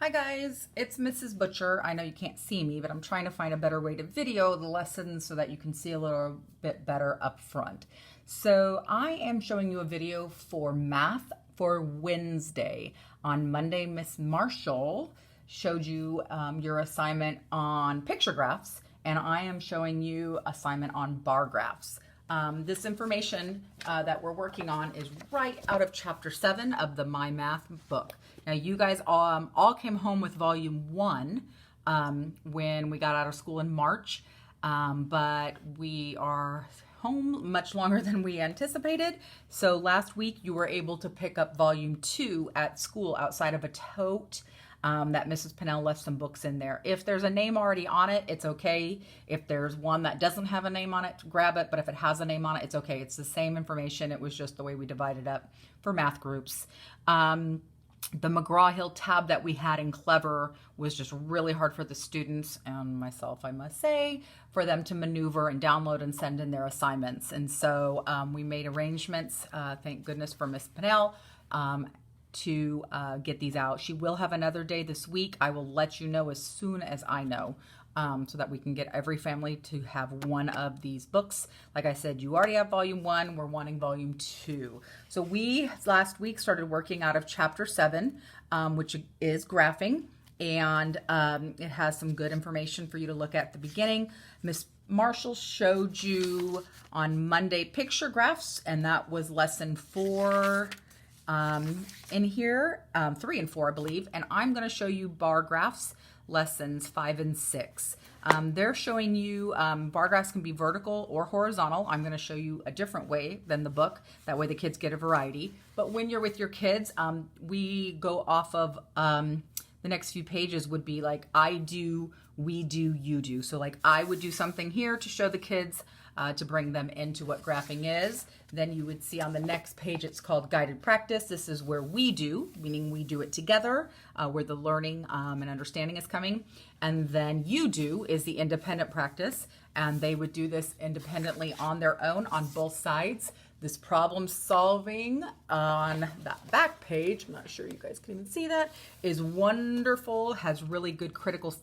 Hi guys, it's Mrs. Butcher. I know you can't see me, but I'm trying to find a better way to video the lessons so that you can see a little bit better up front. So I am showing you a video for math for Wednesday. On Monday, Miss Marshall showed you your assignment on picture graphs, and I am showing you assignment on bar graphs. This information that we're working on is right out of chapter 7 of the My Math book. Now you guys all came home with volume 1 when we got out of school in March, but we are home much longer than we anticipated. So last week you were able to pick up volume 2 at school outside of a tote. That Mrs. Pennell left some books in there. If there's a name already on it, it's okay. If there's one that doesn't have a name on it, grab it. But if it has a name on it, it's okay. It's the same information. It was just the way we divided up for math groups. The McGraw-Hill tab that we had in Clever was just really hard for the students and myself, I must say, for them to maneuver and download and send in their assignments. And so we made arrangements, thank goodness for Miss Pennell, to get these out. She will have another day this week. I will let you know as soon as I know, so that we can get every family to have one of these books. Like I said, you already have volume 1. We're wanting volume 2. So we last week started working out of chapter 7, which is graphing, and it has some good information for you to look at the beginning. Miss Marshall showed you on Monday picture graphs, and that was lesson 4 in here, 3 and 4, I believe, and I'm going to show you bar graphs, lessons 5 and 6. They're showing you bar graphs can be vertical or horizontal. I'm going to show you a different way than the book. That way the kids get a variety. But when you're with your kids, we go off of the next few pages would be like I do, we do, you do. So like I would do something here to show the kids, to bring them into what graphing is. Then you would see on the next page, it's called guided practice. This is where we do, meaning we do it together, where the learning and understanding is coming. And then you do is the independent practice, and they would do this independently on their own on both sides. This problem solving on that back page, I'm not sure you guys can even see that, is wonderful, has really good critical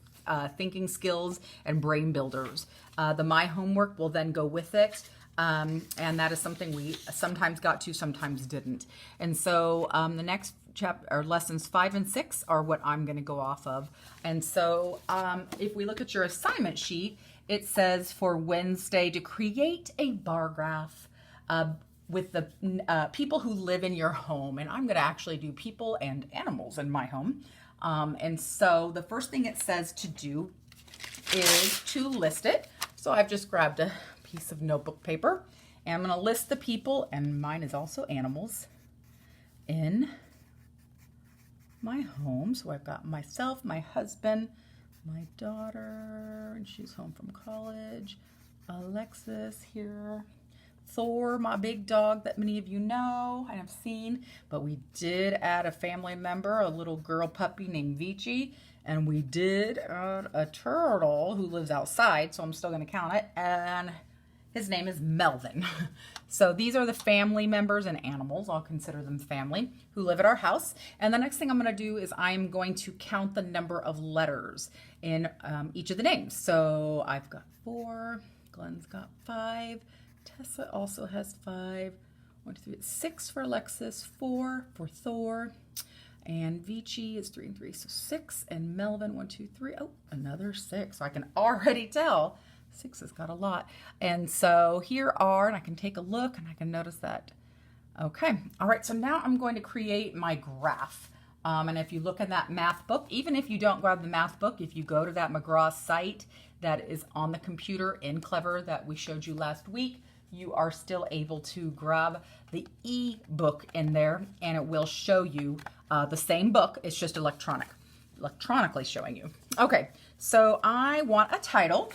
thinking skills and brain builders. The My Homework will then go with it. And that is something we sometimes got to, sometimes didn't. And so the next chapter, or lessons 5 and 6 are what I'm going to go off of. And so if we look at your assignment sheet, it says for Wednesday to create a bar graph with the people who live in your home. And I'm going to actually do people and animals in my home. And so the first thing it says to do is to list it. So I've just grabbed a piece of notebook paper, and I'm going to list the people, and mine is also animals, in my home. So I've got myself, my husband, my daughter, and she's home from college, Alexis here, Thor, my big dog that many of you know and have seen, but we did add a family member, a little girl puppy named Vici, and we did add a turtle who lives outside, so I'm still going to count it, and his name is Melvin. So these are the family members and animals, I'll consider them family, who live at our house. And the next thing I'm going to do is I'm going to count the number of letters in each of the names. So I've got 4, Glenn's got 5, Tessa also has 5, 1, 2, 3, 6 for Alexis, 4 for Thor, and Vici is 3 and 3, so 6, and Melvin 1, 2, 3, oh, another 6. So I can already tell 6 has got a lot. And so here are, and I can take a look and I can notice that. Okay, all right, so now I'm going to create my graph. And if you look in that math book, even if you don't grab the math book, if you go to that McGraw site that is on the computer in Clever that we showed you last week, you are still able to grab the e-book in there, and it will show you the same book. It's just electronically showing you. Okay, so I want a title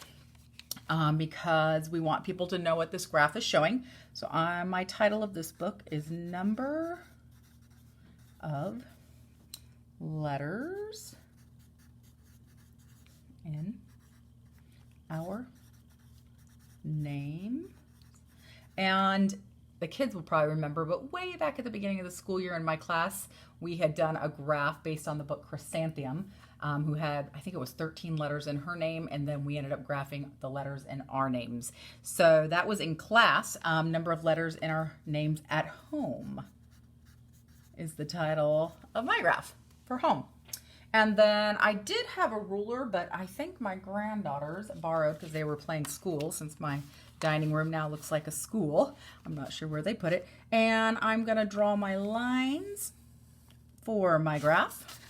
because we want people to know what this graph is showing. So my title of this book is Number of Letters in Our Name. And the kids will probably remember, but way back at the beginning of the school year in my class, we had done a graph based on the book Chrysanthemum, who had, I think it was 13 letters in her name, and then we ended up graphing the letters in our names. So that was in class. Number of letters in our names at home is the title of my graph for home. And then I did have a ruler, but I think my granddaughters borrowed because they were playing school, since my dining room now looks like a school. I'm not sure where they put it. And I'm going to draw my lines for my graph.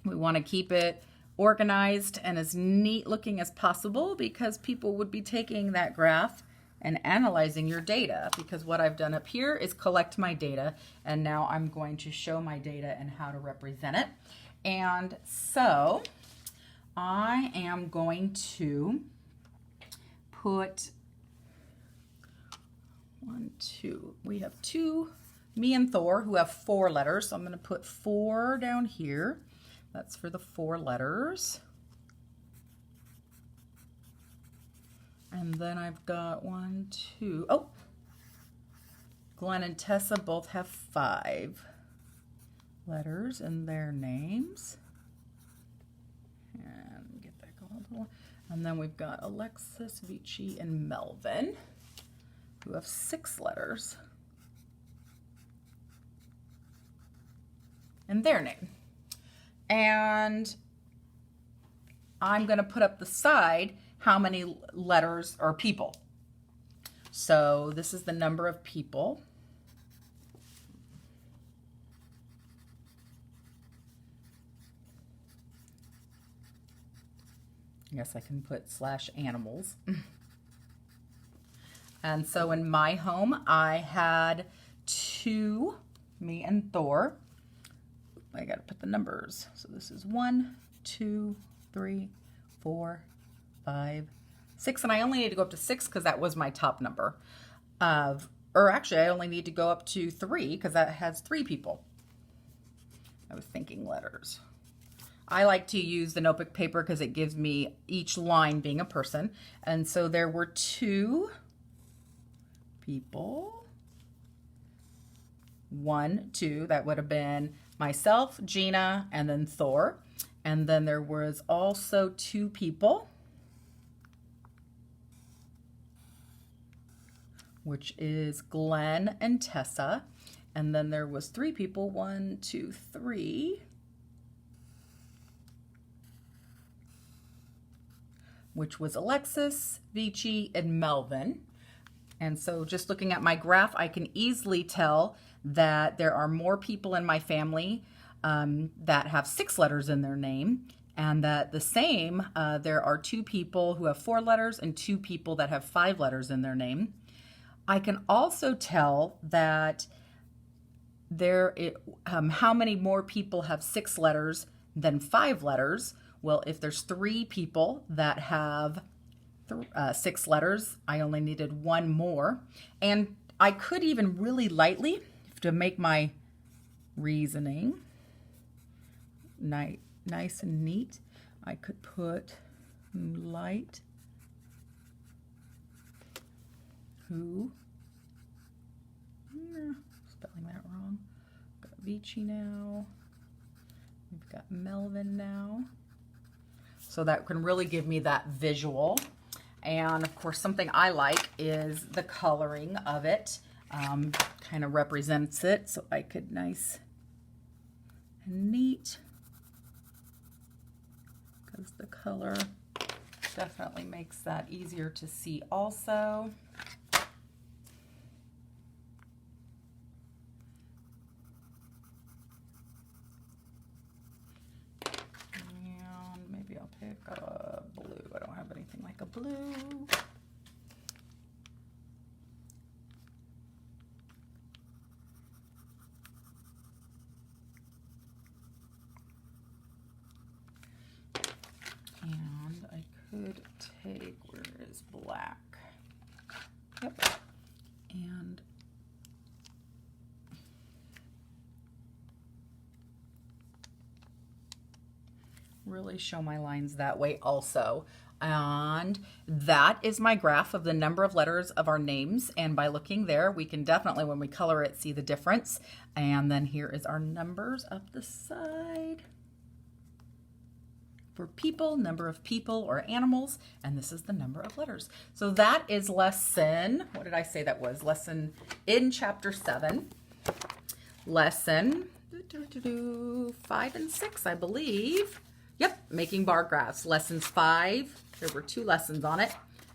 We want to keep it organized and as neat looking as possible, because people would be taking that graph and analyzing your data, because what I've done up here is collect my data, and now I'm going to show my data and how to represent it. And so I am going to put we have two, me and Thor, who have 4 letters, so I'm going to put 4 down here. That's for the 4 letters. And then I've got 1, 2, oh, Glenn and Tessa both have 5 letters in their names. And get that going. And then we've got Alexis, Vici, and Melvin, who have 6 letters in their name. And I'm going to put up the side how many letters or people. So this is the number of people. I guess I can put /animals. And so in my home, I had 2, me and Thor. I got to put the numbers. So this is 1, 2, 3, 4, 5, 6, and I only need to go up to 6 because that was my top number. Or actually, I only need to go up to 3 because that has 3 people. I was thinking letters. I like to use the notebook paper because it gives me each line being a person. And so there were 2 people. 1, 2, that would have been myself, Gina, and then Thor. And then there was also 2 people, which is Glenn and Tessa. And then there was 3 people, 1, 2, 3, which was Alexis, Vici, and Melvin. And so just looking at my graph, I can easily tell that there are more people in my family that have 6 letters in their name, and that the same, there are 2 people who have 4 letters and 2 people that have 5 letters in their name. I can also tell that how many more people have 6 letters than 5 letters. Well, if there's 3 people that have 6 letters, I only needed 1 more. And I could even really lightly, to make my reasoning nice and neat, I could put light, who, spelling that wrong, got Vici now, we've got Melvin now. So that can really give me that visual. And of course, something I like is the coloring of it. Kind of represents it, so I could nice and neat, because the color definitely makes that easier to see also. And maybe I'll pick a blue. I don't have anything like a blue. And I could take, where is black? Yep. And really show my lines that way also. And that is my graph of the number of letters of our names. And by looking there, we can definitely, when we color it, see the difference. And then here is our numbers up the side for people, number of people or animals, and this is the number of letters. So that is lesson, what did I say that was? Lesson in chapter 7. Lesson 5 and 6, I believe. Yep, making bar graphs. Lessons 5, there were 2 lessons on it,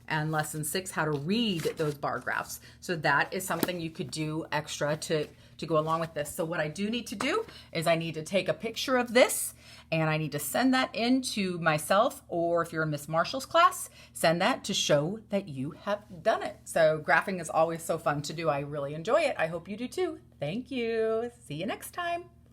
and lesson 6, how to read those bar graphs. So that is something you could do extra to go along with this. So what I do need to do is I need to take a picture of this, and I need to send that in to myself, or if you're in Miss Marshall's class, send that to show that you have done it. So graphing is always so fun to do. I really enjoy it. I hope you do too. Thank you. See you next time.